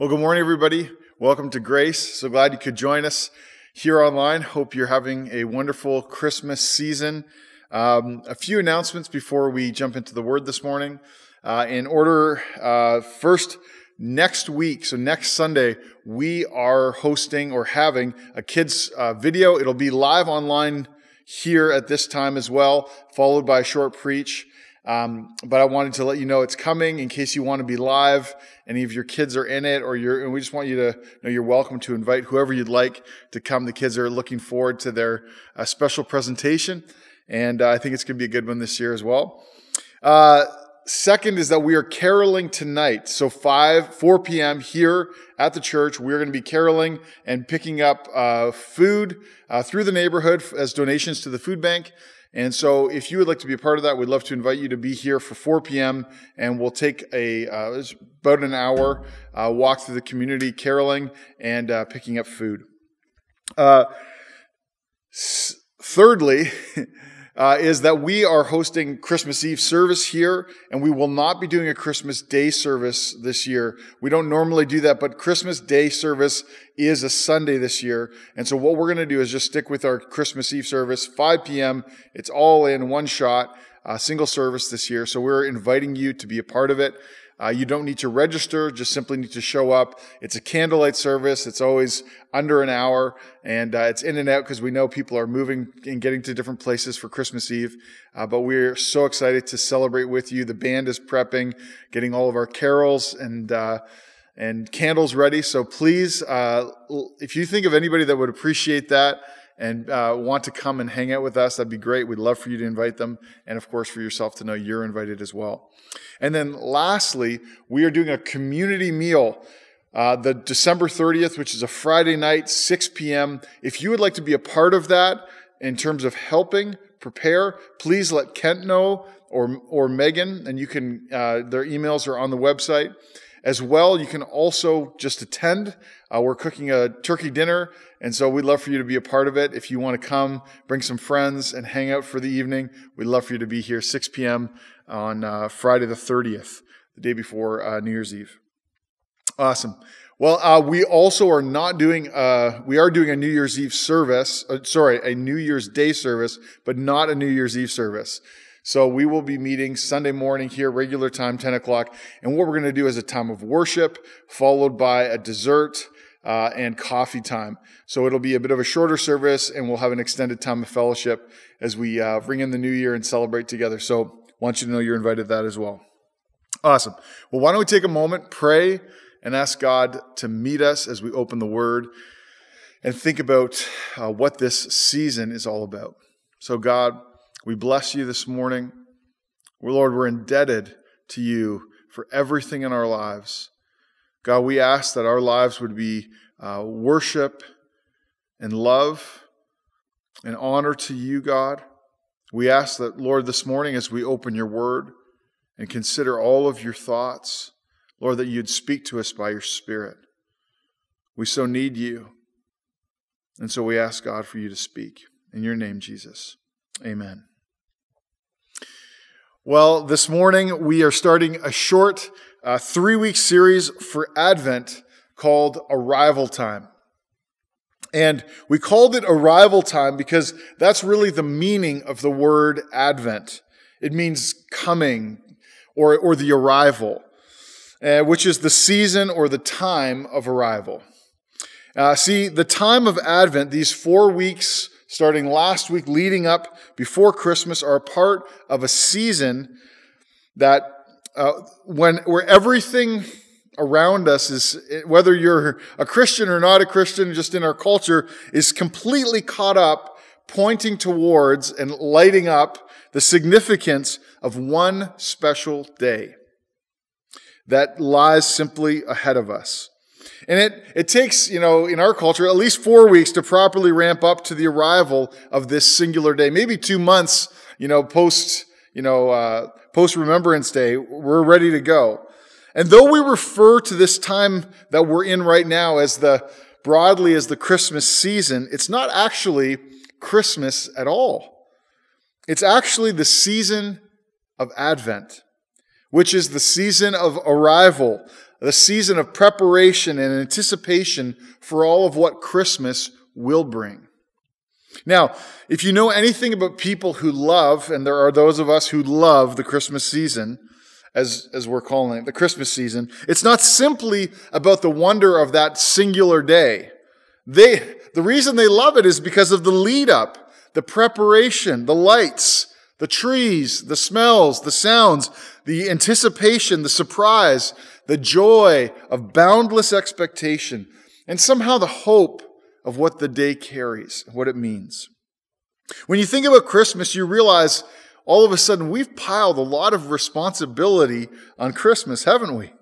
Well, good morning, everybody. Welcome to Grace. So glad you could join us here online. Hope you're having a wonderful Christmas season. A few announcements before we jump into the Word this morning. First, next week, so next Sunday, we are hosting or having a kids' video. It'll be live online here at this time as well, followed by a short preach. But I wanted to let you know it's coming in case you want to be live. Any of your kids are in it, and we just want you to know you're welcome to invite whoever you'd like to come. The kids are looking forward to their special presentation, and I think it's going to be a good one this year as well. Second is that we are caroling tonight. So 4 p.m. here at the church, we're going to be caroling and picking up food through the neighborhood as donations to the food bank. And so if you would like to be a part of that, we'd love to invite you to be here for 4 p.m. And we'll take about an hour walk through the community caroling and picking up food. Thirdly, is that we are hosting Christmas Eve service here, and we will not be doing a Christmas Day service this year. We don't normally do that, but Christmas Day service is a Sunday this year. And so what we're going to do is just stick with our Christmas Eve service, 5 p.m. It's all in one shot, single service this year. So we're inviting you to be a part of it. You don't need to register, just simply need to show up. It's a candlelight service. It's always under an hour, and it's in and out because we know people are moving and getting to different places for Christmas Eve. But we're so excited to celebrate with you. The band is prepping, getting all of our carols and candles ready. So please, if you think of anybody that would appreciate that and want to come and hang out with us, that'd be great. We'd love for you to invite them, and of course for yourself to know you're invited as well. And then lastly, we are doing a community meal the December 30th, which is a Friday night, 6 p.m. If you would like to be a part of that in terms of helping prepare, please let Kent know or Megan, and you can their emails are on the website. As well, you can also just attend. We're cooking a turkey dinner, and so we'd love for you to be a part of it. If you want to come, bring some friends, and hang out for the evening, we'd love for you to be here 6 p.m. on Friday the 30th, the day before New Year's Eve. Awesome. Well, we also are not doing, we are doing a New Year's Eve service, a New Year's Day service, but not a New Year's Eve service. So we will be meeting Sunday morning here, regular time, 10 o'clock. And what we're going to do is a time of worship, followed by a dessert and coffee time. So it'll be a bit of a shorter service, and we'll have an extended time of fellowship as we bring in the new year and celebrate together. So I want you to know you're invited to that as well. Awesome. Well, why don't we take a moment, pray, and ask God to meet us as we open the Word and think about what this season is all about. So God, we bless you this morning. Lord, we're indebted to you for everything in our lives. God, we ask that our lives would be worship and love and honor to you, God. We ask that, Lord, this morning as we open your word and consider all of your thoughts, Lord, that you'd speak to us by your Spirit. We so need you. And so we ask, God, for you to speak. In your name, Jesus. Amen. Well, this morning we are starting a short 3-week series for Advent called Arrival Time. And we called it Arrival Time because that's really the meaning of the word Advent. It means coming or the arrival, which is the season or the time of arrival. See, the time of Advent, these 4 weeks starting last week, leading up before Christmas, are a part of a season that where everything around us is, whether you're a Christian or not a Christian, just in our culture, is completely caught up, pointing towards and lighting up the significance of one special day that lies simply ahead of us. And it takes, in our culture, at least 4 weeks to properly ramp up to the arrival of this singular day. Maybe 2 months, post Remembrance Day, we're ready to go. And though we refer to this time that we're in right now broadly as the Christmas season, it's not actually Christmas at all. It's actually the season of Advent, which is the season of arrival, the season of preparation and anticipation for all of what Christmas will bring. Now, if you know anything about people who love, and there are those of us who love the Christmas season, as we're calling it, the Christmas season, it's not simply about the wonder of that singular day. The reason they love it is because of the lead up, the preparation, the lights, the trees, the smells, the sounds, the anticipation, the surprise, the joy of boundless expectation, and somehow the hope of what the day carries, what it means. When you think about Christmas, you realize all of a sudden we've piled a lot of responsibility on Christmas, haven't we?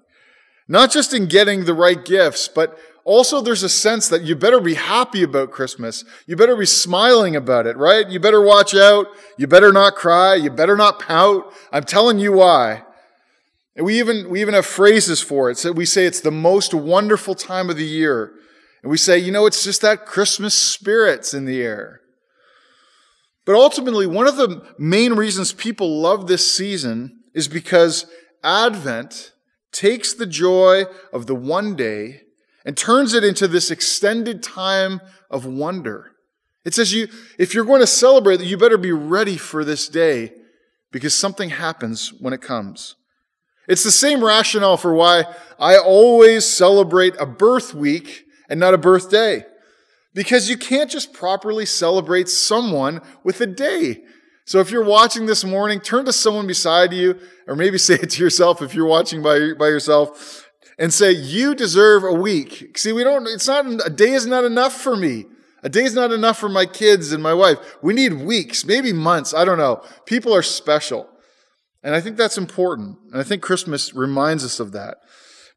Not just in getting the right gifts, but also there's a sense that you better be happy about Christmas. You better be smiling about it, right? You better watch out. You better not cry. You better not pout. I'm telling you why. And we even have phrases for it. So we say it's the most wonderful time of the year. And we say, it's just that Christmas spirit's in the air. But ultimately, one of the main reasons people love this season is because Advent takes the joy of the one day and turns it into this extended time of wonder. It says if you're going to celebrate, you better be ready for this day because something happens when it comes. It's the same rationale for why I always celebrate a birth week and not a birthday. Because you can't just properly celebrate someone with a day. So if you're watching this morning, turn to someone beside you, or maybe say it to yourself if you're watching by yourself, and say, you deserve a week. See, a day is not enough for me. A day is not enough for my kids and my wife. We need weeks, maybe months, I don't know. People are special. And I think that's important. And I think Christmas reminds us of that.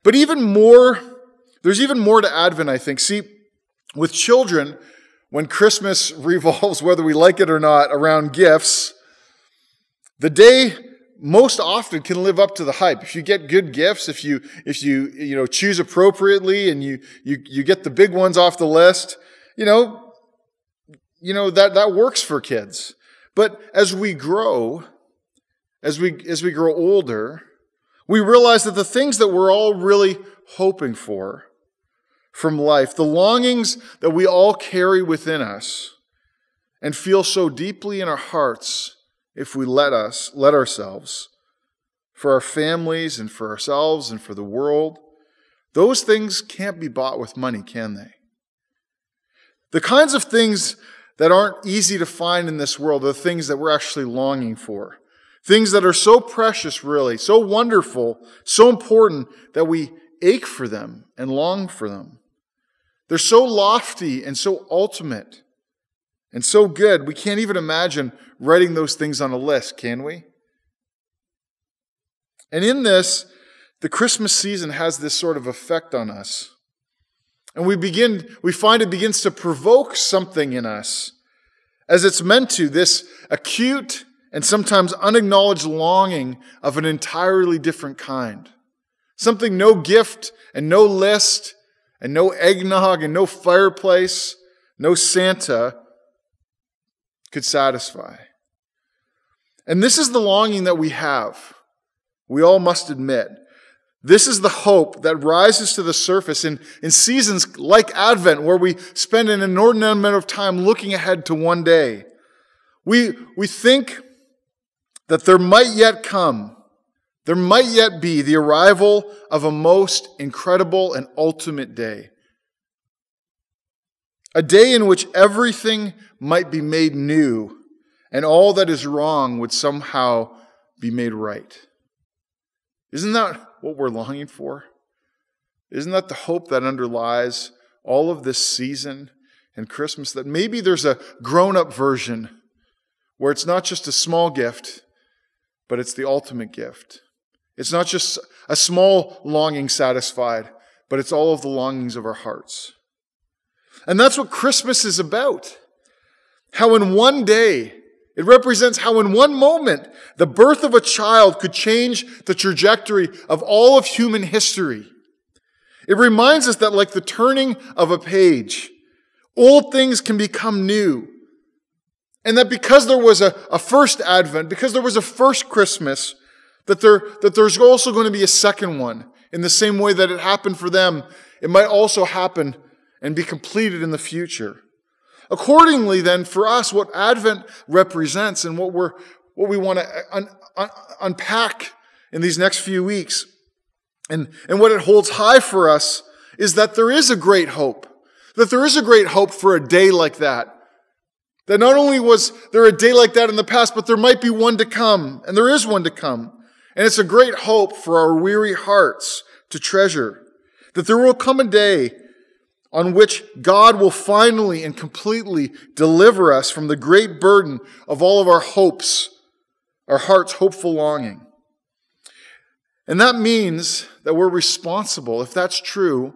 But there's even more to Advent, I think. See, with children, when Christmas revolves, whether we like it or not, around gifts, the day most often can live up to the hype. If you get good gifts, if you choose appropriately and you get the big ones off the list, that works for kids. But as we grow, as we grow older, we realize that the things that we're all really hoping for from life, the longings that we all carry within us and feel so deeply in our hearts if we let ourselves, for our families and for ourselves and for the world, those things can't be bought with money, can they? The kinds of things that aren't easy to find in this world are the things that we're actually longing for. Things that are so precious, really, so wonderful, so important that we ache for them and long for them. They're so lofty and so ultimate and so good, we can't even imagine writing those things on a list, can we? And in this, the Christmas season has this sort of effect on us. And we find it begins to provoke something in us, as it's meant to, this acute and sometimes unacknowledged longing of an entirely different kind. Something no gift and no list and no eggnog and no fireplace, no Santa could satisfy. And this is the longing that we have. We all must admit. This is the hope that rises to the surface in seasons like Advent, where we spend an inordinate amount of time looking ahead to one day. We think that there might yet be the arrival of a most incredible and ultimate day. A day in which everything might be made new and all that is wrong would somehow be made right. Isn't that what we're longing for? Isn't that the hope that underlies all of this season and Christmas? That maybe there's a grown-up version where it's not just a small gift, but it's the ultimate gift. It's not just a small longing satisfied, but it's all of the longings of our hearts. And that's what Christmas is about. How in one day, it represents how in one moment, the birth of a child could change the trajectory of all of human history. It reminds us that like the turning of a page, old things can become new. And that because there was a first Advent, because there was a first Christmas, that there's also going to be a second one in the same way that it happened for them, it might also happen and be completed in the future. Accordingly, then, for us, what Advent represents and what we want to unpack in these next few weeks and what it holds high for us is that there is a great hope. That there is a great hope for a day like that. That not only was there a day like that in the past, but there might be one to come, and there is one to come. And it's a great hope for our weary hearts to treasure. That there will come a day on which God will finally and completely deliver us from the great burden of all of our hopes, our heart's hopeful longing. And that means that we're responsible, if that's true,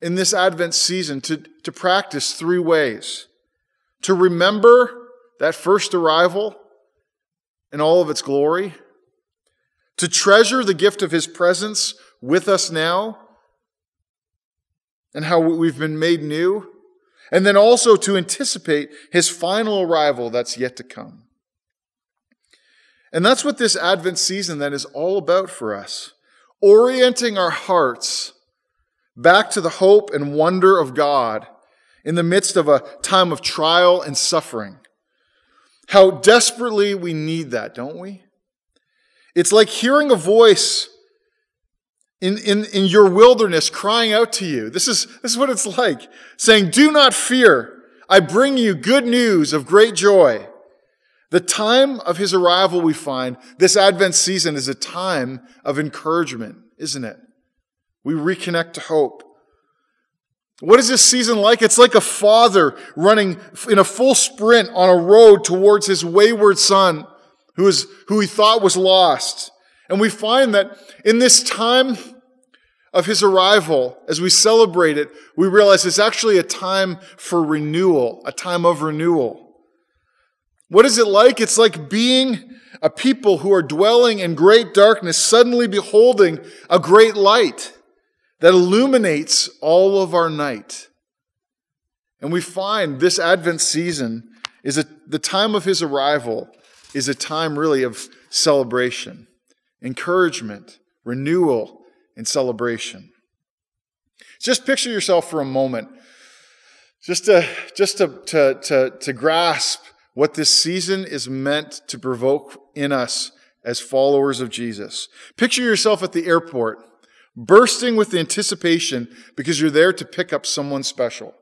in this Advent season to practice 3 ways. To remember that first arrival in all of its glory. To treasure the gift of His presence with us now and how we've been made new. And then also to anticipate His final arrival that's yet to come. And that's what this Advent season then is all about for us. Orienting our hearts back to the hope and wonder of God in the midst of a time of trial and suffering. How desperately we need that, don't we? It's like hearing a voice in your wilderness crying out to you. This is what it's like, saying, "Do not fear. I bring you good news of great joy." The time of His arrival, we find, this Advent season is a time of encouragement, isn't it? We reconnect to hope. What is this season like? It's like a father running in a full sprint on a road towards his wayward son who he thought was lost. And we find that in this time of His arrival, as we celebrate it, we realize it's actually a time for renewal, a time of renewal. What is it like? It's like being a people who are dwelling in great darkness, suddenly beholding a great light that illuminates all of our night. And we find this Advent season the time of His arrival is a time really of celebration, encouragement, renewal, and celebration. Just picture yourself for a moment, just to grasp what this season is meant to provoke in us as followers of Jesus. Picture yourself at the airport, bursting with anticipation because you're there to pick up someone special.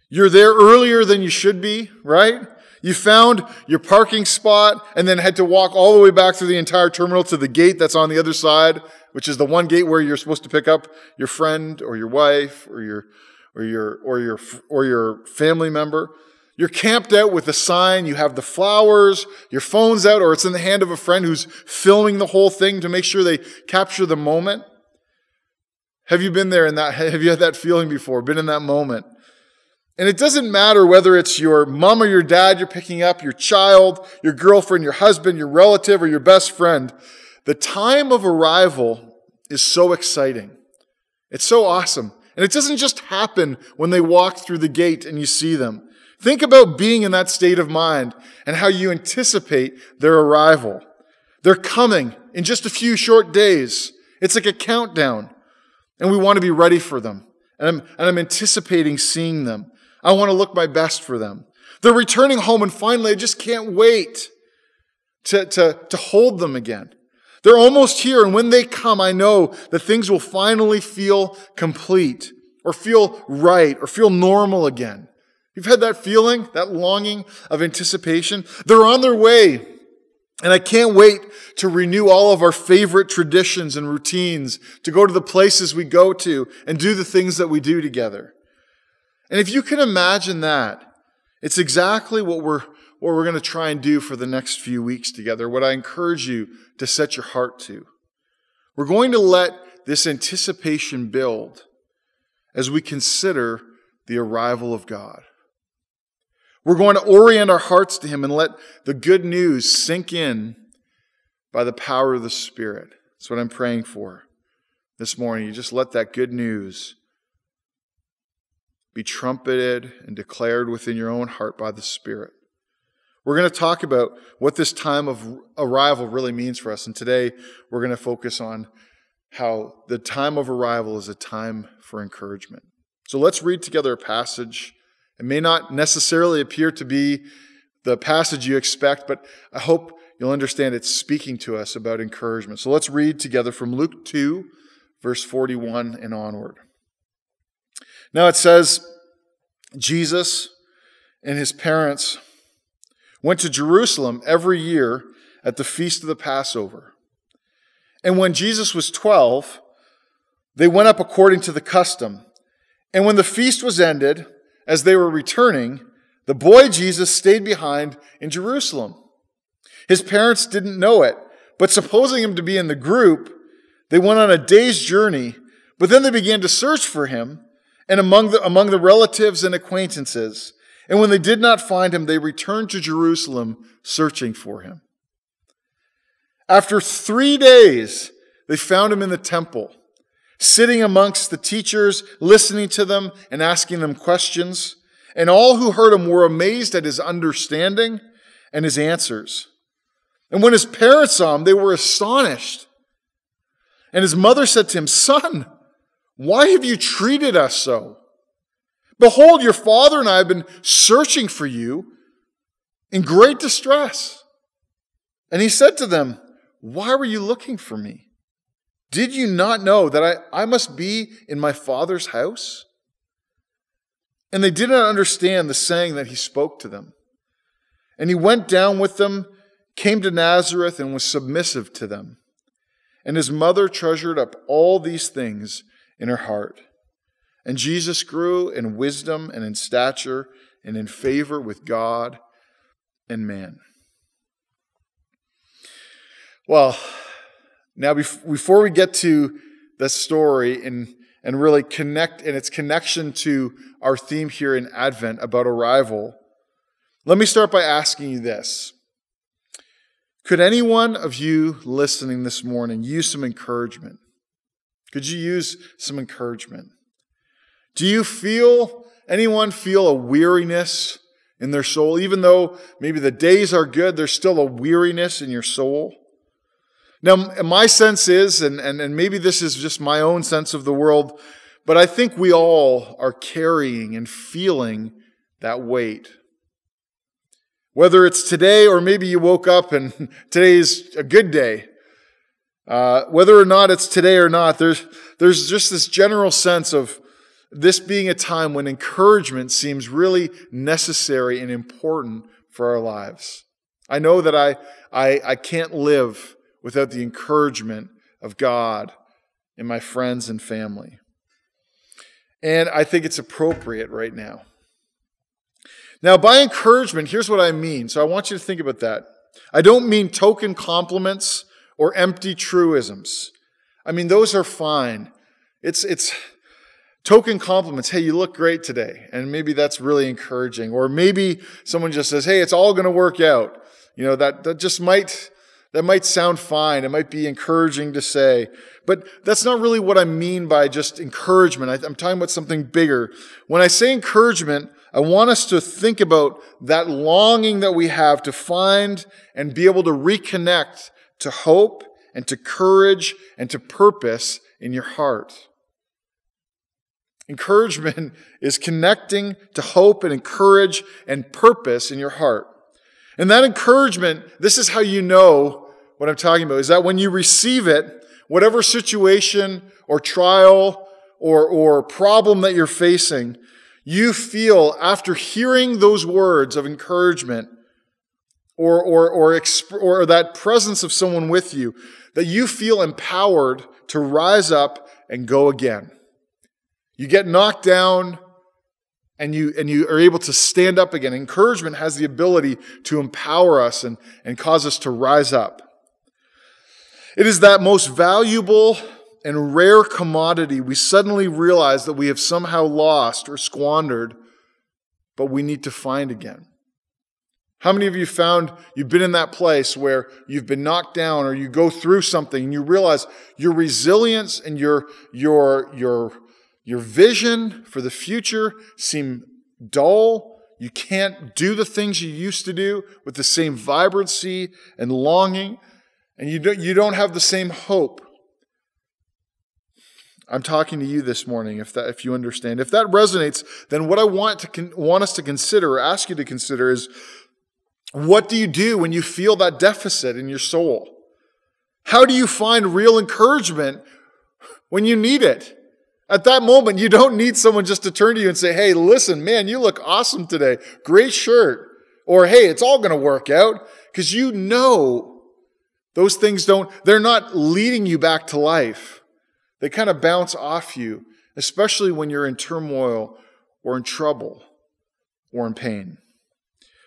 You're there earlier than you should be, right? You found your parking spot and then had to walk all the way back through the entire terminal to the gate that's on the other side, which is the one gate where you're supposed to pick up your friend or your wife or your family member. You're camped out with a sign, you have the flowers, your phone's out, or it's in the hand of a friend who's filming the whole thing to make sure they capture the moment. Have you been there have you had that feeling before, been in that moment? And it doesn't matter whether it's your mom or your dad you're picking up, your child, your girlfriend, your husband, your relative, or your best friend. The time of arrival is so exciting. It's so awesome. And it doesn't just happen when they walk through the gate and you see them. Think about being in that state of mind and how you anticipate their arrival. They're coming in just a few short days. It's like a countdown. And we want to be ready for them. And I'm anticipating seeing them. I want to look my best for them. They're returning home and finally I just can't wait to hold them again. They're almost here, and when they come, I know that things will finally feel complete or feel right or feel normal again. You've had that feeling, that longing of anticipation? They're on their way, and I can't wait to renew all of our favorite traditions and routines, to go to the places we go to and do the things that we do together. And if you can imagine that, it's exactly what we're going to try and do for the next few weeks together, what I encourage you to set your heart to. We're going to let this anticipation build as we consider the arrival of God. We're going to orient our hearts to Him and let the good news sink in by the power of the Spirit. That's what I'm praying for this morning. You just let that good news be trumpeted and declared within your own heart by the Spirit. We're going to talk about what this time of arrival really means for us. And today we're going to focus on how the time of arrival is a time for encouragement. So let's read together a passage. It may not necessarily appear to be the passage you expect, but I hope you'll understand it's speaking to us about encouragement. So let's read together from Luke 2, verse 41 and onward. Now it says, Jesus and his parents went to Jerusalem every year at the feast of the Passover. And when Jesus was 12, they went up according to the custom. And when the feast was ended, as they were returning, the boy Jesus stayed behind in Jerusalem. His parents didn't know it, but supposing him to be in the group, they went on a day's journey, but then they began to search for him and among the relatives and acquaintances. And when they did not find him, they returned to Jerusalem searching for him. After 3 days, they found him in the temple, sitting amongst the teachers, listening to them and asking them questions. And all who heard him were amazed at his understanding and his answers. And when his parents saw him, they were astonished. And his mother said to him, "Son, why have you treated us so? Behold, your father and I have been searching for you in great distress." And he said to them, "Why were you looking for me? Did you not know that I must be in my Father's house?" And they did not understand the saying that he spoke to them. And he went down with them, came to Nazareth, and was submissive to them. And his mother treasured up all these things in her heart. And Jesus grew in wisdom and in stature and in favor with God and man. Well, now before we get to the story and really connect and its connection to our theme here in Advent about arrival, let me start by asking you this. Could any one of you listening this morning use some encouragement? Could you use some encouragement? Do you anyone feel a weariness in their soul? Even though maybe the days are good, there's still a weariness in your soul. Now, my sense is, and maybe this is just my own sense of the world, but I think we all are carrying and feeling that weight. Whether it's today or maybe you woke up and today's a good day. Whether or not it's today or not, there's just this general sense of this being a time when encouragement seems really necessary and important for our lives. I know that I can't live without the encouragement of God in my friends and family. And I think it's appropriate right now. Now, by encouragement, here's what I mean. So I want you to think about that. I don't mean token compliments or empty truisms. I mean, those are fine. It's token compliments. Hey, you look great today. And maybe that's really encouraging. Or maybe someone just says, hey, it's all going to work out. You know, that might sound fine. It might be encouraging to say. But that's not really what I mean by just encouragement. I'm talking about something bigger. When I say encouragement, I want us to think about that longing that we have to find and be able to reconnect to hope and to courage and to purpose in your heart. Encouragement is connecting to hope and courage and purpose in your heart. And that encouragement, this is how you know what I'm talking about, is that when you receive it, whatever situation or trial or problem that you're facing, you feel after hearing those words of encouragement or that presence of someone with you, that you feel empowered to rise up and go again. You get knocked down and you are able to stand up again. Encouragement has the ability to empower us and cause us to rise up. It is that most valuable and rare commodity we suddenly realize that we have somehow lost or squandered, but we need to find again. How many of you found you've been in that place where you've been knocked down or you go through something and you realize your resilience and your vision for the future seem dull? You can't do the things you used to do with the same vibrancy and longing, and you don't have the same hope. I'm talking to you this morning, if you understand. If that resonates, then what I want us to consider, or ask you to consider, is what do you do when you feel that deficit in your soul? How do you find real encouragement when you need it? At that moment, you don't need someone just to turn to you and say, hey, listen, man, you look awesome today. Great shirt. Or, hey, it's all going to work out. Because you know those things they're not leading you back to life. They kind of bounce off you, especially when you're in turmoil or in trouble or in pain.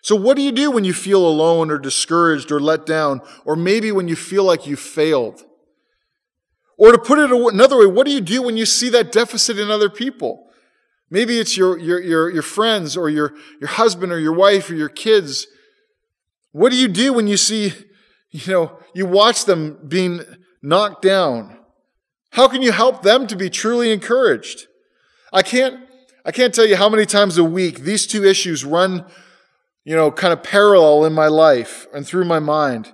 So what do you do when you feel alone or discouraged or let down, or maybe when you feel like you failed? Or to put it another way, what do you do when you see that deficit in other people? Maybe it's your friends or your husband or your wife or your kids. What do you do when you see, you watch them being knocked down? How can you help them to be truly encouraged? I can't tell you how many times a week these two issues run, kind of parallel in my life and through my mind.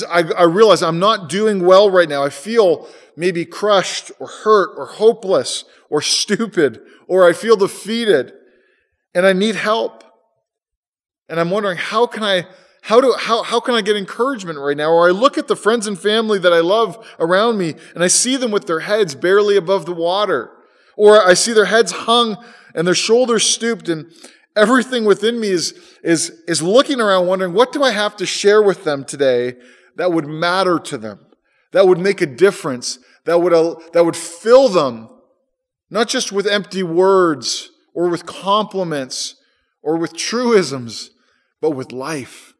I realize I'm not doing well right now. I feel maybe crushed or hurt or hopeless or stupid, or I feel defeated and I need help. And I'm wondering, how can I get encouragement right now? Or I look at the friends and family that I love around me and I see them with their heads barely above the water. Or I see their heads hung and their shoulders stooped, and everything within me is looking around wondering, what do I have to share with them today that would matter to them, that would make a difference, that would fill them, not just with empty words or with compliments or with truisms, but with life.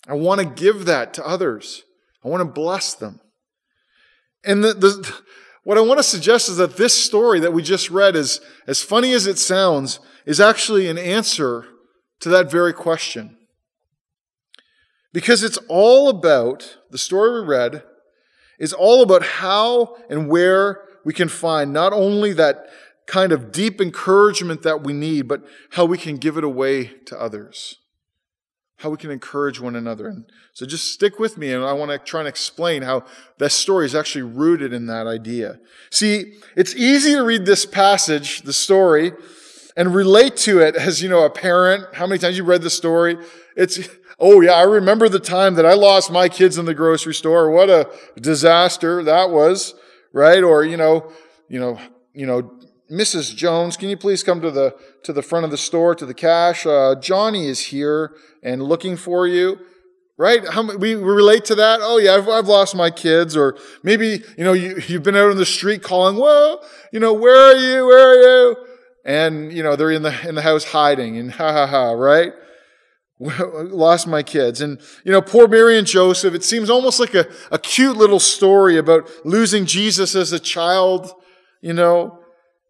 I want to give that to others. I want to bless them. And what I want to suggest is that this story that we just read, is as funny as it sounds, is actually an answer to that very question. Because it's all about, the story we read, is all about how and where we can find not only that kind of deep encouragement that we need, but how we can give it away to others. How we can encourage one another. And so just stick with me, and I want to try and explain how that story is actually rooted in that idea. See, it's easy to read this passage, the story, and relate to it as, a parent. How many times you read the story? Oh yeah, I remember the time that I lost my kids in the grocery store. What a disaster that was, right? Or, Mrs. Jones, can you please come to the front of the store, to the cash? Johnny is here and looking for you, right? We relate to that. Oh yeah, I've lost my kids. Or maybe, you've been out on the street calling, whoa, where are you? Where are you? And, they're in the house hiding, and right? Lost my kids. And, poor Mary and Joseph, it seems almost like a cute little story about losing Jesus as a child.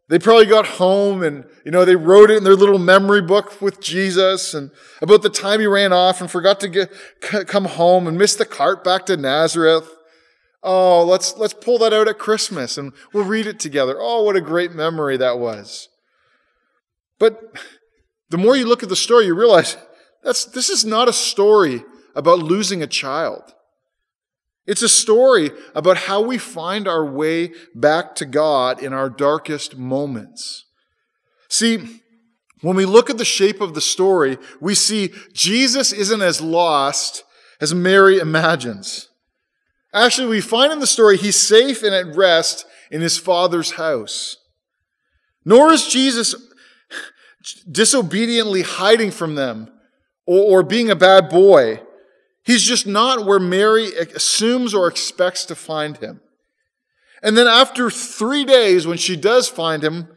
They probably got home and, they wrote it in their little memory book with Jesus, and about the time he ran off and forgot to come home and missed the cart back to Nazareth. Oh, let's pull that out at Christmas and we'll read it together. Oh, what a great memory that was. But the more you look at the story, you realize this is not a story about losing a child. It's a story about how we find our way back to God in our darkest moments. See, when we look at the shape of the story, we see Jesus isn't as lost as Mary imagines. Actually, we find in the story he's safe and at rest in his Father's house. Nor is Jesus disobediently hiding from them or being a bad boy. He's just not where Mary assumes or expects to find him. And then after 3 days, when she does find him,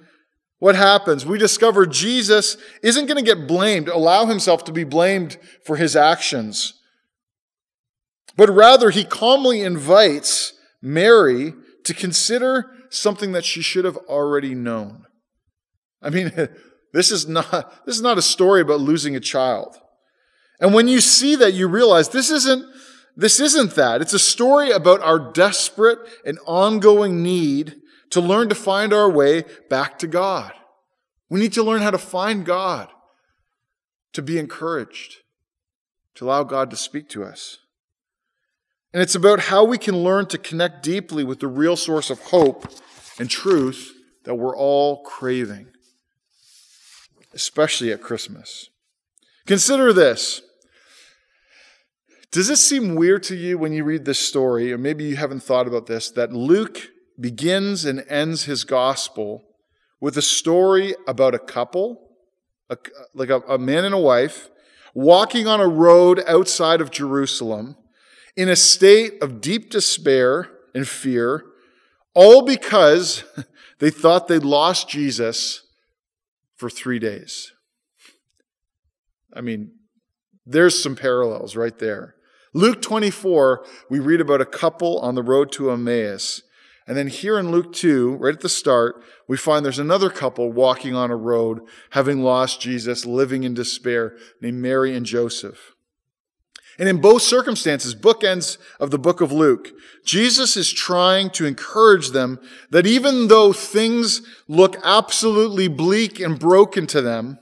what happens? We discover Jesus isn't going to get blamed, allow himself to be blamed for his actions. But rather, he calmly invites Mary to consider something that she should have already known. I mean, this is not a story about losing a child. And when you see that, you realize this isn't that. It's a story about our desperate and ongoing need to learn to find our way back to God. We need to learn how to find God, to be encouraged, to allow God to speak to us. And it's about how we can learn to connect deeply with the real source of hope and truth that we're all craving, especially at Christmas. Consider this. Does this seem weird to you when you read this story, or maybe you haven't thought about this, that Luke begins and ends his gospel with a story about a couple, like a man and a wife, walking on a road outside of Jerusalem in a state of deep despair and fear, all because they thought they'd lost Jesus for 3 days. I mean, there's some parallels right there. Luke 24, we read about a couple on the road to Emmaus. And then here in Luke 2, right at the start, we find there's another couple walking on a road, having lost Jesus, living in despair, named Mary and Joseph. And in both circumstances, bookends of the book of Luke, Jesus is trying to encourage them that even though things look absolutely bleak and broken to them,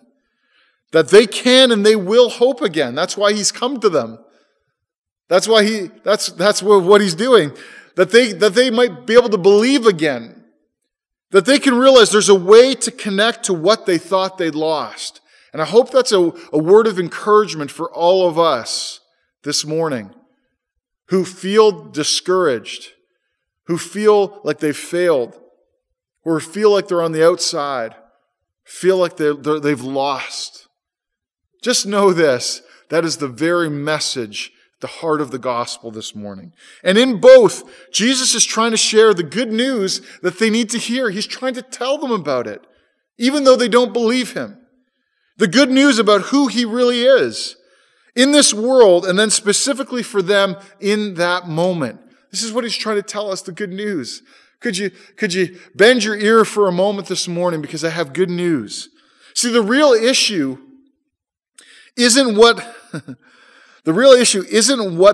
that they can and they will hope again. That's why he's come to them. That's why that's what he's doing. That they might be able to believe again. That they can realize there's a way to connect to what they thought they'd lost. And I hope that's a word of encouragement for all of us this morning who feel discouraged, who feel like they've failed, or feel like they're on the outside, feel like they've lost. Just know this, that is the very message, the heart of the gospel this morning. And in both, Jesus is trying to share the good news that they need to hear. He's trying to tell them about it, even though they don't believe him. The good news about who he really is in this world, and then specifically for them in that moment. This is what he's trying to tell us, the good news. Could you bend your ear for a moment this morning, because I have good news. See, the real issue isn't what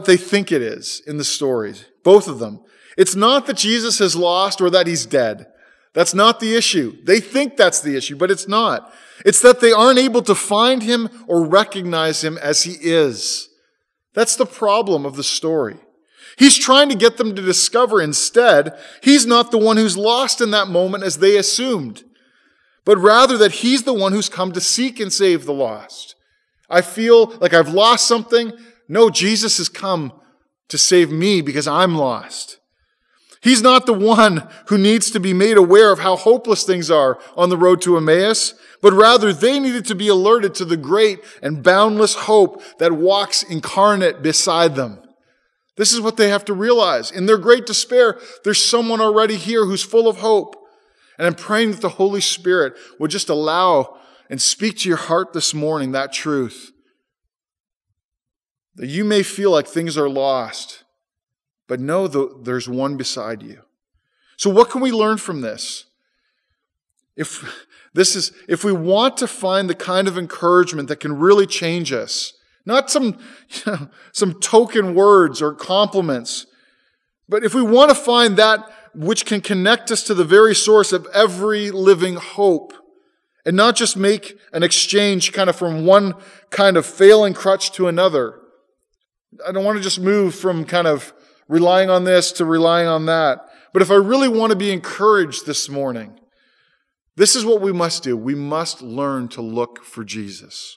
they think it is in the stories, both of them. It's not that Jesus has lost or that he's dead. That's not the issue. They think that's the issue, but it's not. It's that they aren't able to find him or recognize him as he is. That's the problem of the story. He's trying to get them to discover instead he's not the one who's lost in that moment as they assumed, but rather that he's the one who's come to seek and save the lost. I feel like I've lost something. No, Jesus has come to save me because I'm lost. He's not the one who needs to be made aware of how hopeless things are on the road to Emmaus, but rather they needed to be alerted to the great and boundless hope that walks incarnate beside them. This is what they have to realize. In their great despair, there's someone already here who's full of hope. And I'm praying that the Holy Spirit would just allow and speak to your heart this morning that truth. That you may feel like things are lost, but know there's one beside you. So what can we learn from this? If we want to find the kind of encouragement that can really change us, not some token words or compliments, but if we want to find that which can connect us to the very source of every living hope, and not just make an exchange kind of from one kind of failing crutch to another. I don't want to just move from kind of relying on this to relying on that. But if I really want to be encouraged this morning, this is what we must do. We must learn to look for Jesus.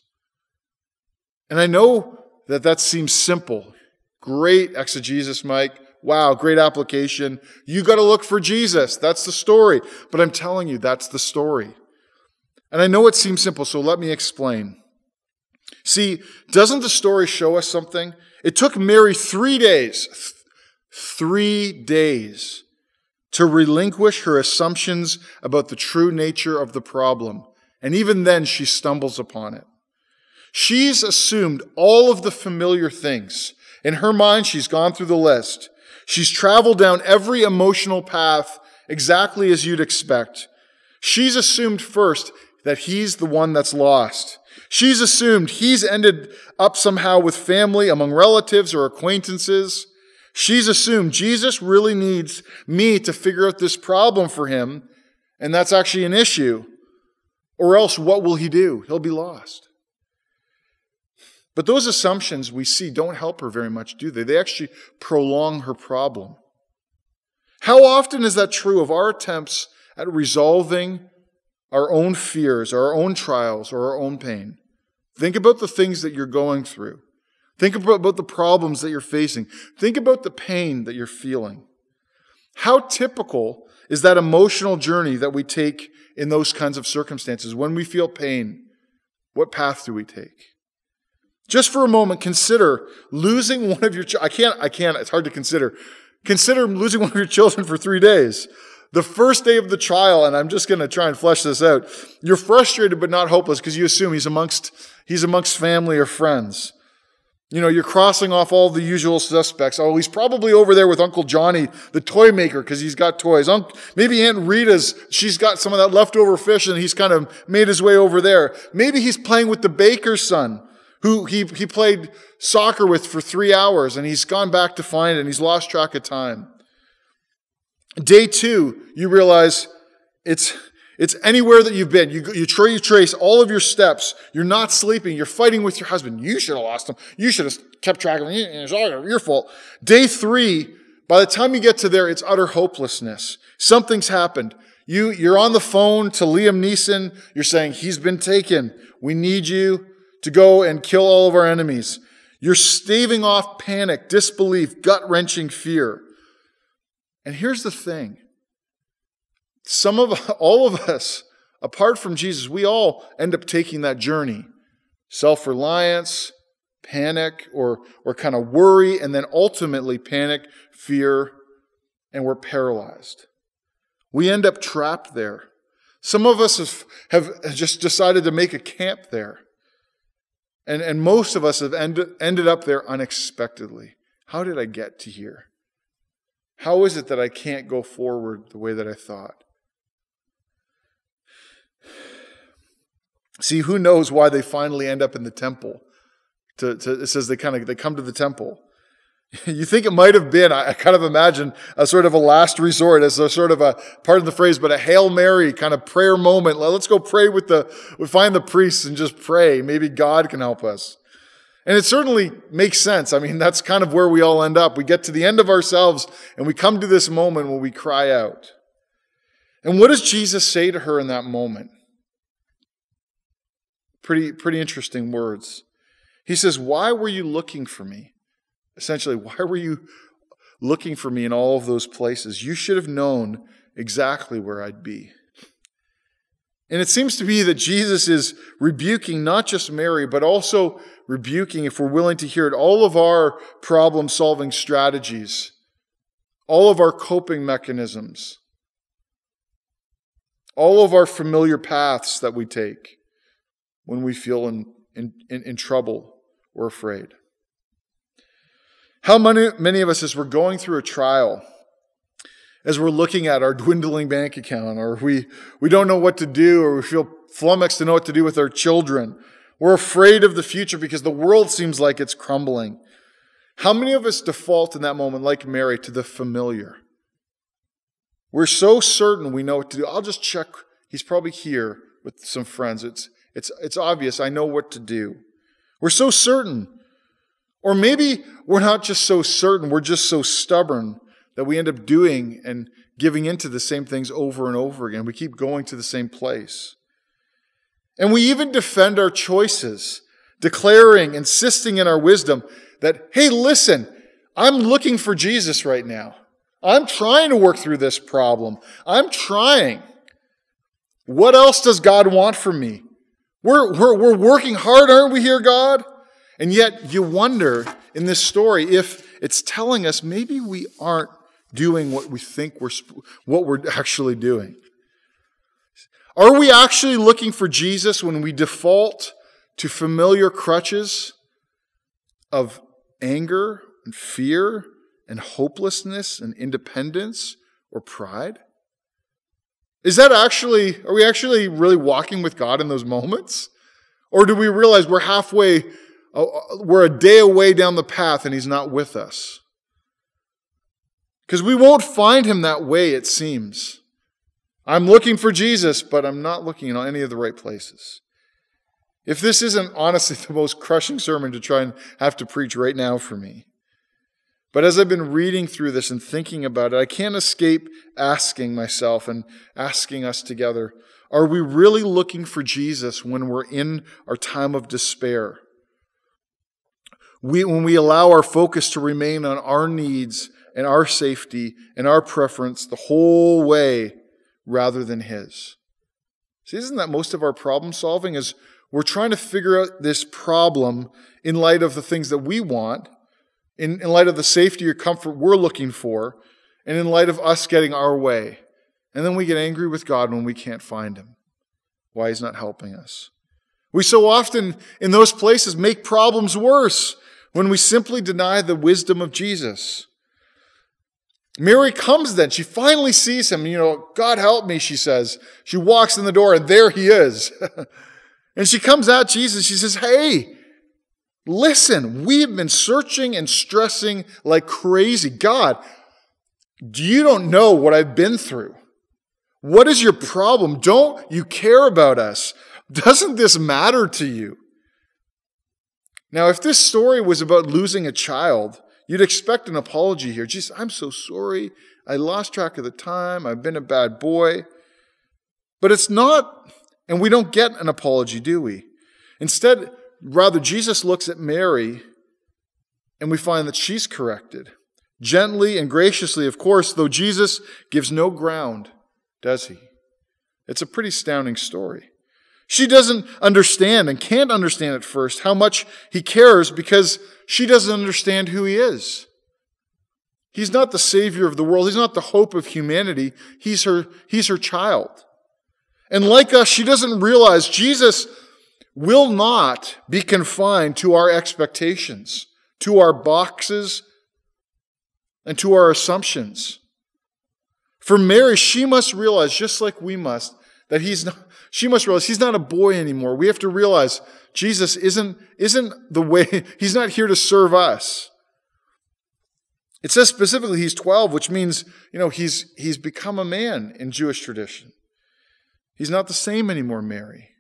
And I know that seems simple. Great exegesis, Mike. Wow, great application. You got to look for Jesus. That's the story. But I'm telling you, that's the story. And I know it seems simple, so let me explain. See, doesn't the story show us something? It took Mary 3 days to relinquish her assumptions about the true nature of the problem. And even then, she stumbles upon it. She's assumed all of the familiar things. In her mind, she's gone through the list. She's traveled down every emotional path exactly as you'd expect. She's assumed first that he's the one that's lost. She's assumed he's ended up somehow with family, among relatives or acquaintances. She's assumed Jesus really needs me to figure out this problem for him, and that's actually an issue. Or else, what will he do? He'll be lost. But those assumptions we see don't help her very much, do they? They actually prolong her problem. How often is that true of our attempts at resolving our own fears, our own trials, or our own pain. Think about the things that you're going through. Think about the problems that you're facing. Think about the pain that you're feeling. How typical is that emotional journey that we take in those kinds of circumstances? When we feel pain, what path do we take? Just for a moment, consider losing one of your children. I can't, it's hard to consider. Consider losing one of your children for 3 days. The first day of the trial, and I'm just going to try and flesh this out, you're frustrated but not hopeless because you assume he's amongst family or friends. You know, you're crossing off all the usual suspects. Oh, he's probably over there with Uncle Johnny, the toy maker, because he's got toys. Maybe Aunt Rita's, she's got some of that leftover fish and he's kind of made his way over there. Maybe he's playing with the baker's son, who he played soccer with for 3 hours, and he's gone back to find it, and he's lost track of time. Day 2, you realize it's anywhere that you've been. You trace all of your steps. You're not sleeping. You're fighting with your husband. You should have lost him. You should have kept track of him. It's all your fault. Day 3, by the time you get to there, it's utter hopelessness. Something's happened. You're on the phone to Liam Neeson. You're saying, he's been taken. We need you to go and kill all of our enemies. You're staving off panic, disbelief, gut-wrenching fear. And here's the thing. All of us, apart from Jesus, we all end up taking that journey. Self-reliance, panic, or kind of worry, and then ultimately panic, fear, and we're paralyzed. We end up trapped there. Some of us have just decided to make a camp there. And most of us have ended up there unexpectedly. How did I get to here? How is it that I can't go forward the way that I thought? See, who knows why they finally end up in the temple? It says they come to the temple. You think it might have been, I kind of imagine, a sort of a last resort, as a sort of a, pardon the phrase, but a Hail Mary kind of prayer moment. Let's go pray we find the priests and just pray. Maybe God can help us. And it certainly makes sense. I mean, that's kind of where we all end up. We get to the end of ourselves and we come to this moment when we cry out. And what does Jesus say to her in that moment? Pretty interesting words. He says, "Why were you looking for me?" Essentially, why were you looking for me in all of those places? You should have known exactly where I'd be. And it seems to be that Jesus is rebuking not just Mary, but also rebuking, if we're willing to hear it, all of our problem-solving strategies, all of our coping mechanisms, all of our familiar paths that we take when we feel in trouble or afraid. How many of us, as we're going through a trial, as we're looking at our dwindling bank account, or we don't know what to do, or we feel flummoxed to know what to do with our children, we're afraid of the future because the world seems like it's crumbling. How many of us default in that moment, like Mary, to the familiar? We're so certain we know what to do. I'll just check. He's probably here with some friends. It's obvious. I know what to do. We're so certain. Or maybe we're not just so certain, we're just so stubborn that we end up doing and giving into the same things over and over again. We keep going to the same place. And we even defend our choices, declaring, insisting in our wisdom that, hey, listen, I'm looking for Jesus right now. I'm trying to work through this problem. I'm trying. What else does God want from me? We're working hard, aren't we here, God? And yet you wonder in this story if it's telling us maybe we aren't doing what we think what we're actually doing. Are we actually looking for Jesus when we default to familiar crutches of anger and fear and hopelessness and independence or pride? Are we actually really walking with God in those moments? Or do we realize we're a day away down the path and He's not with us? Because we won't find Him that way, it seems. I'm looking for Jesus, but I'm not looking in any of the right places. If this isn't honestly the most crushing sermon to try and have to preach right now for me. But as I've been reading through this and thinking about it, I can't escape asking myself and asking us together, are we really looking for Jesus when we're in our time of despair? When we allow our focus to remain on our needs and our safety and our preference the whole way rather than His. See, isn't that most of our problem solving? Is we're trying to figure out this problem in light of the things that we want, in light of the safety or comfort we're looking for, and in light of us getting our way. And then we get angry with God when we can't find Him, why He's not helping us. We so often, in those places, make problems worse when we simply deny the wisdom of Jesus. Mary comes then. She finally sees Him. God help me, she says. She walks in the door, and there He is. And she comes at Jesus. She says, hey, listen, we have been searching and stressing like crazy. God, you don't know what I've been through. What is your problem? Don't you care about us? Doesn't this matter to you? Now, if this story was about losing a child, you'd expect an apology here. Jesus, I'm so sorry. I lost track of the time. I've been a bad boy. But it's not, and we don't get an apology, do we? Instead, rather, Jesus looks at Mary, and we find that she's corrected. Gently and graciously, of course, though Jesus gives no ground, does He? It's a pretty astounding story. She doesn't understand and can't understand at first how much He cares because she doesn't understand who He is. He's not the Savior of the world. He's not the hope of humanity. He's her child. And like us, she doesn't realize Jesus will not be confined to our expectations, to our boxes, and to our assumptions. For Mary, she must realize, just like we must, that she must realize He's not a boy anymore. We have to realize Jesus isn't the way, He's not here to serve us. It says specifically He's 12, which means, He's become a man in Jewish tradition. He's not the same anymore, Mary.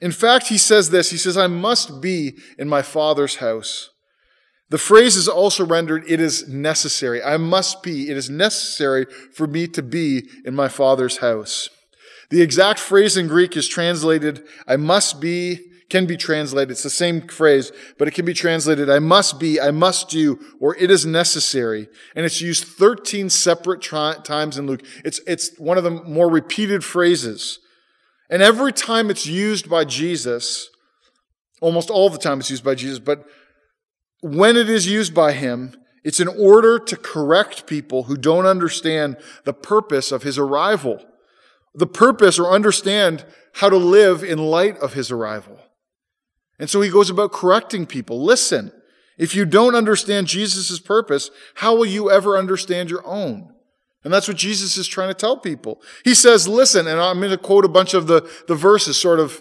In fact, He says this, He says, I must be in my Father's house. The phrase is also rendered, it is necessary. I must be. It is necessary for me to be in my Father's house. The exact phrase in Greek is translated, I must be, can be translated, it's the same phrase, but it can be translated, I must be, I must do, or it is necessary. And it's used 13 separate times in Luke. It's one of the more repeated phrases. And every time it's used by Jesus, almost all the time it's used by Jesus, but when it is used by Him, it's in order to correct people who don't understand the purpose of His arrival. The purpose or understand how to live in light of His arrival. And so He goes about correcting people. Listen, if you don't understand Jesus' purpose, how will you ever understand your own? And that's what Jesus is trying to tell people. He says, listen, and I'm going to quote a bunch of the verses sort of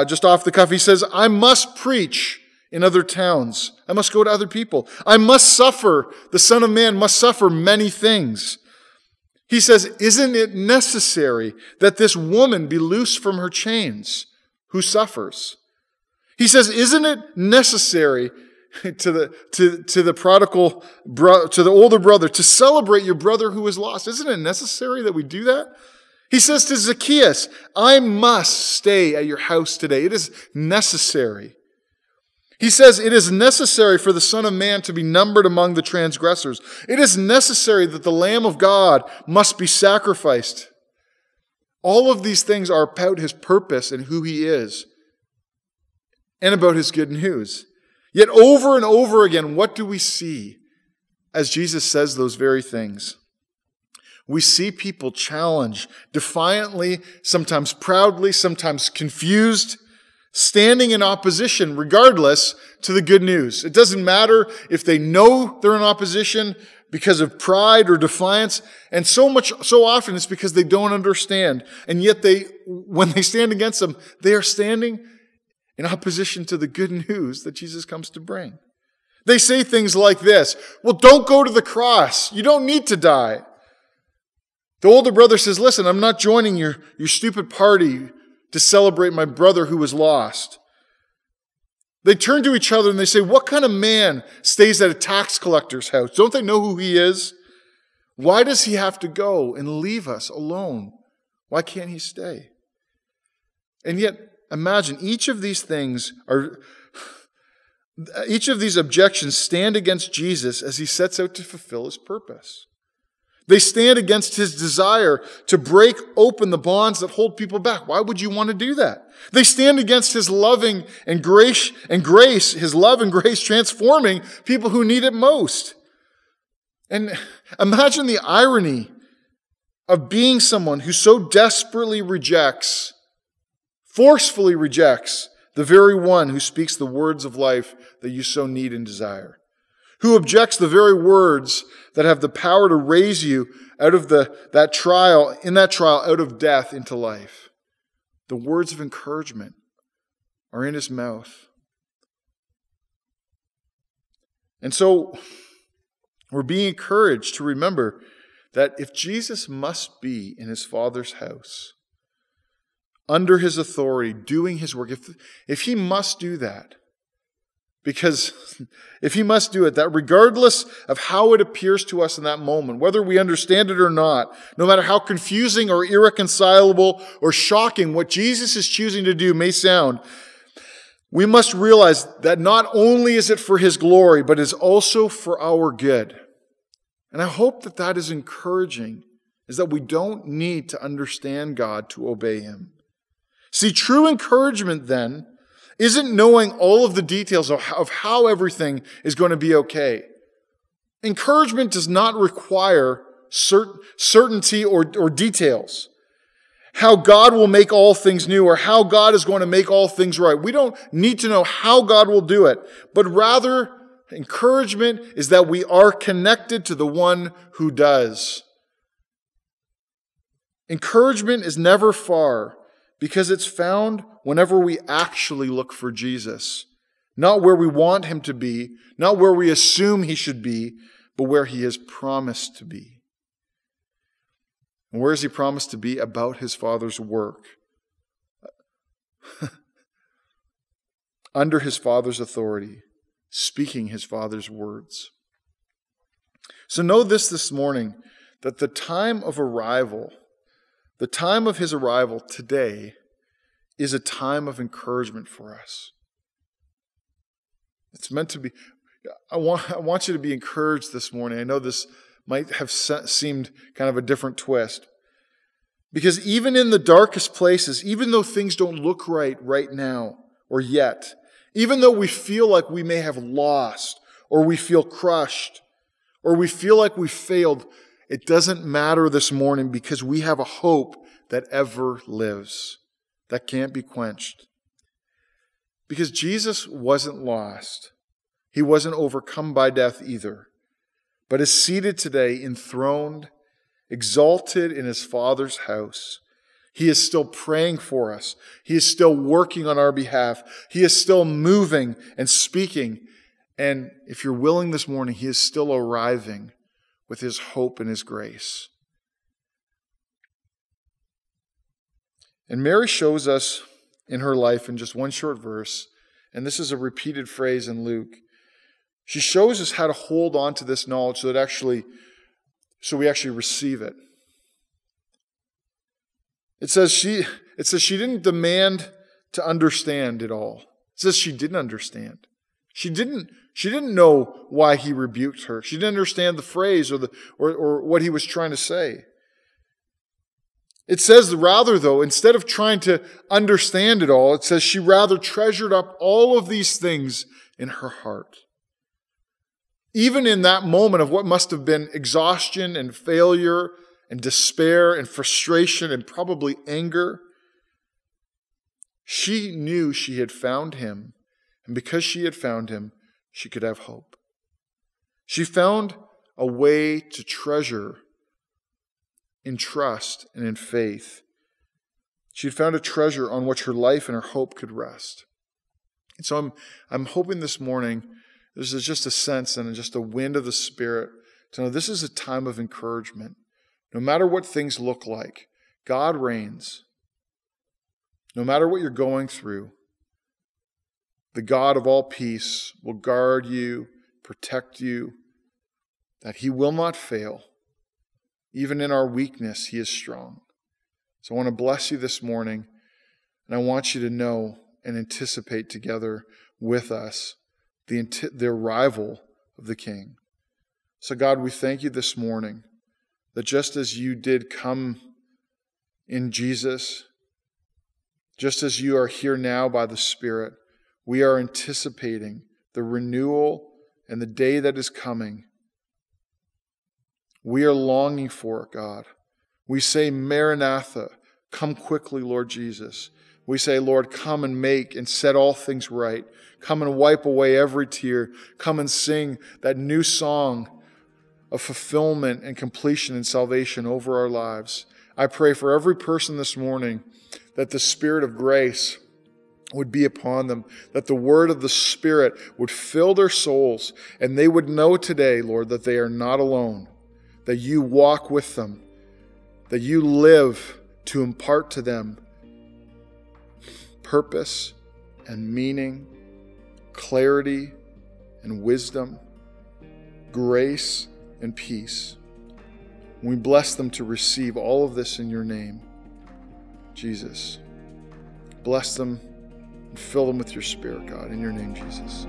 just off the cuff. He says, I must preach in other towns. I must go to other people. I must suffer. The Son of Man must suffer many things. He says, isn't it necessary that this woman be loosed from her chains who suffers? He says, isn't it necessary to the prodigal, to the older brother, to celebrate your brother who is lost? Isn't it necessary that we do that? He says to Zacchaeus, I must stay at your house today. It is necessary. He says, it is necessary for the Son of Man to be numbered among the transgressors. It is necessary that the Lamb of God must be sacrificed. All of these things are about His purpose and who He is, and about His good news. Yet over and over again, what do we see as Jesus says those very things? We see people challenge defiantly, sometimes proudly, sometimes confused, standing in opposition regardless to the good news. It doesn't matter if they know they're in opposition because of pride or defiance, and so often it's because they don't understand. And yet when they stand against them, they are standing in opposition to the good news that Jesus comes to bring. They say things like this, well, don't go to the cross. You don't need to die. The older brother says, listen, I'm not joining your stupid party to celebrate my brother who was lost. They turn to each other and they say, what kind of man stays at a tax collector's house? Don't they know who he is? Why does he have to go and leave us alone? Why can't he stay? And yet, imagine, each of these objections stand against Jesus as he sets out to fulfill his purpose. They stand against his desire to break open the bonds that hold people back. Why would you want to do that? They stand against his loving and grace, his love and grace transforming people who need it most. And imagine the irony of being someone who so desperately forcefully rejects the very one who speaks the words of life that you so need and desire, who objects the very words that have the power to raise you out of that trial out of death into life. The words of encouragement are in his mouth. And so we're being encouraged to remember that if Jesus must be in his Father's house, under his authority, doing his work, if he must do that, because if he must do it, that regardless of how it appears to us in that moment, whether we understand it or not, no matter how confusing or irreconcilable or shocking what Jesus is choosing to do may sound, we must realize that not only is it for his glory, but is also for our good. And I hope that is encouraging, is that we don't need to understand God to obey him. See, true encouragement then isn't knowing all of the details of how everything is going to be okay. Encouragement does not require certainty or details. How God will make all things new or how God is going to make all things right. We don't need to know how God will do it, but rather encouragement is that we are connected to the one who does. Encouragement is never far, because it's found whenever we actually look for Jesus. Not where we want him to be, not where we assume he should be, but where he is promised to be. And where is he promised to be? About his Father's work. Under his Father's authority, speaking his Father's words. So know this morning, that the time of his arrival today is a time of encouragement for us. It's meant to be. I want you to be encouraged this morning. I know this might have seemed kind of a different twist. Because even in the darkest places, even though things don't look right now or yet, even though we feel like we may have lost or we feel crushed or we feel like we failed, it doesn't matter this morning because we have a hope that ever lives, that can't be quenched. Because Jesus wasn't lost. He wasn't overcome by death either, but is seated today, enthroned, exalted in his Father's house. He is still praying for us. He is still working on our behalf. He is still moving and speaking. And if you're willing this morning, he is still arriving with his hope and his grace. And Mary shows us in her life in just one short verse, and this is a repeated phrase in Luke. She shows us how to hold on to this knowledge so we actually receive it. It says she didn't demand to understand it all. It says she didn't understand. She didn't know why he rebuked her. She didn't understand the phrase or what he was trying to say. It says rather, though, instead of trying to understand it all, it says she rather treasured up all of these things in her heart. Even in that moment of what must have been exhaustion and failure and despair and frustration and probably anger, she knew she had found him. And because she had found him, she could have hope. She found a way to treasure in trust and in faith. She had found a treasure on which her life and her hope could rest. And so I'm hoping this morning there's just a sense and just a wind of the Spirit to know this is a time of encouragement. No matter what things look like, God reigns. No matter what you're going through, the God of all peace, will guard you, protect you, that he will not fail. Even in our weakness, he is strong. So I want to bless you this morning, and I want you to know and anticipate together with us the arrival of the King. So God, we thank you this morning that just as you did come in Jesus, just as you are here now by the Spirit, we are anticipating the renewal and the day that is coming. We are longing for it, God. We say, Maranatha, come quickly, Lord Jesus. We say, Lord, come and make and set all things right. Come and wipe away every tear. Come and sing that new song of fulfillment and completion and salvation over our lives. I pray for every person this morning that the Spirit of grace would be upon them, that the word of the Spirit would fill their souls, and they would know today, Lord, that they are not alone, that you walk with them, that you live to impart to them purpose and meaning, clarity and wisdom, grace and peace. We bless them to receive all of this in your name, Jesus. Bless them and fill them with your Spirit, God, in your name, Jesus.